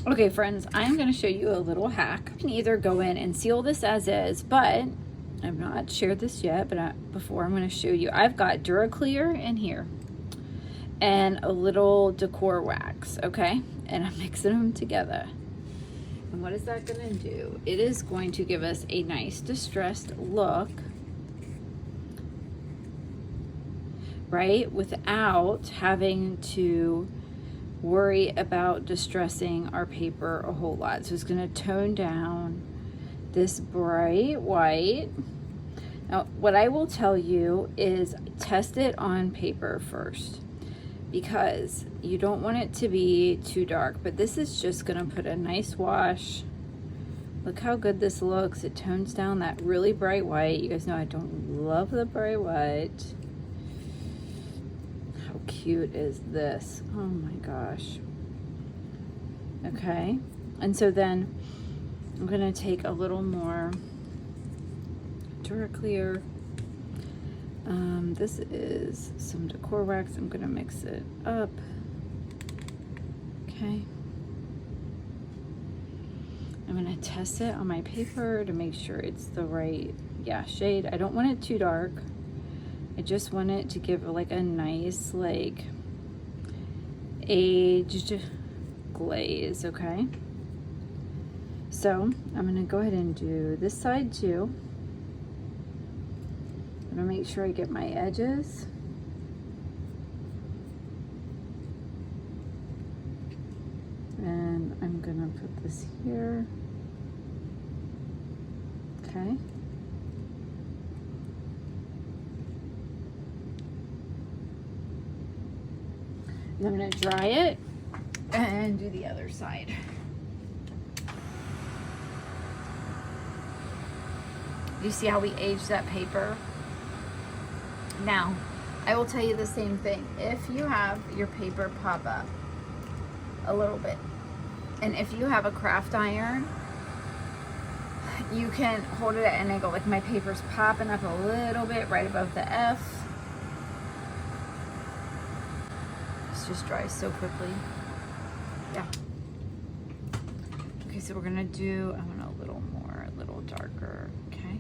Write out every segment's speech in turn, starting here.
Okay, friends, I'm going to show you a little hack. You can either go in and seal this as is, but I've not shared this yet, but before I'm going to show you, I've got DuraClear in here and a little decor wax, okay? And I'm mixing them together. And what is that going to do? It is going to give us a nice distressed look, right? Without having to worry about distressing our paper a whole lot. So it's going to tone down this bright white. Now, what I will tell you is test it on paper first, because you don't want it to be too dark, but this is just going to put a nice wash. Look how good this looks. It tones down that really bright white. You guys know I don't love the bright white. How cute is this? Oh my gosh. Okay, and so then I'm gonna take a little more DuraClear. This is some decor wax. I'm gonna mix it up. Okay. I'm gonna test it on my paper to make sure it's the right, shade. I don't want it too dark. I just want it to give like a nice, like, aged glaze, okay? So I'm gonna go ahead and do this side too. I'm gonna make sure I get my edges. And I'm gonna put this here. Okay. And I'm gonna dry it and do the other side. You see how we aged that paper? Now, I will tell you the same thing. If you have your paper pop up a little bit, and if you have a craft iron, you can hold it at an angle. Like my paper's popping up a little bit right above the F. This just dries so quickly. Yeah. Okay, so we're gonna do, I want a little more, a little darker, okay?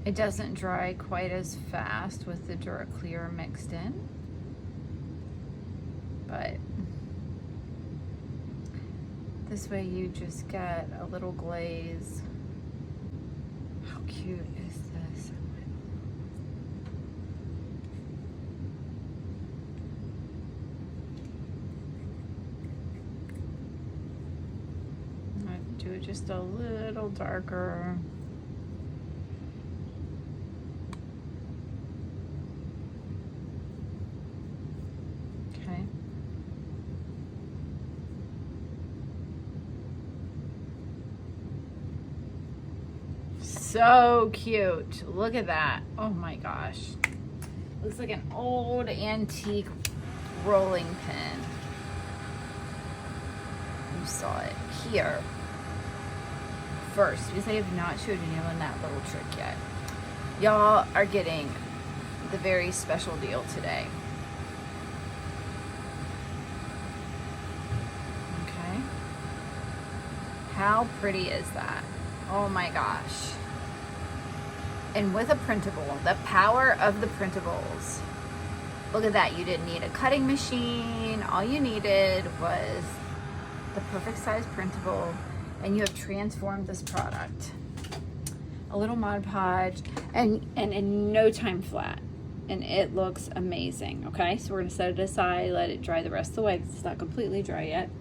It doesn't dry quite as fast with the DuraClear mixed in, but this way you just get a little glaze. How cute is this? I'm gonna do it just a little darker. Okay. So cute. Look at that. Oh my gosh. Looks like an old antique rolling pin. You saw it here first, because I have not showed anyone that little trick yet. Y'all are getting the very special deal today. Okay. How pretty is that? Oh my gosh. And with a printable, the power of the printables. Look at that. You didn't need a cutting machine. All you needed was the perfect size printable, and you have transformed this product. A little Mod Podge, and in no time flat. And it looks amazing, okay? So we're gonna set it aside, let it dry the rest of the way, because it's not completely dry yet.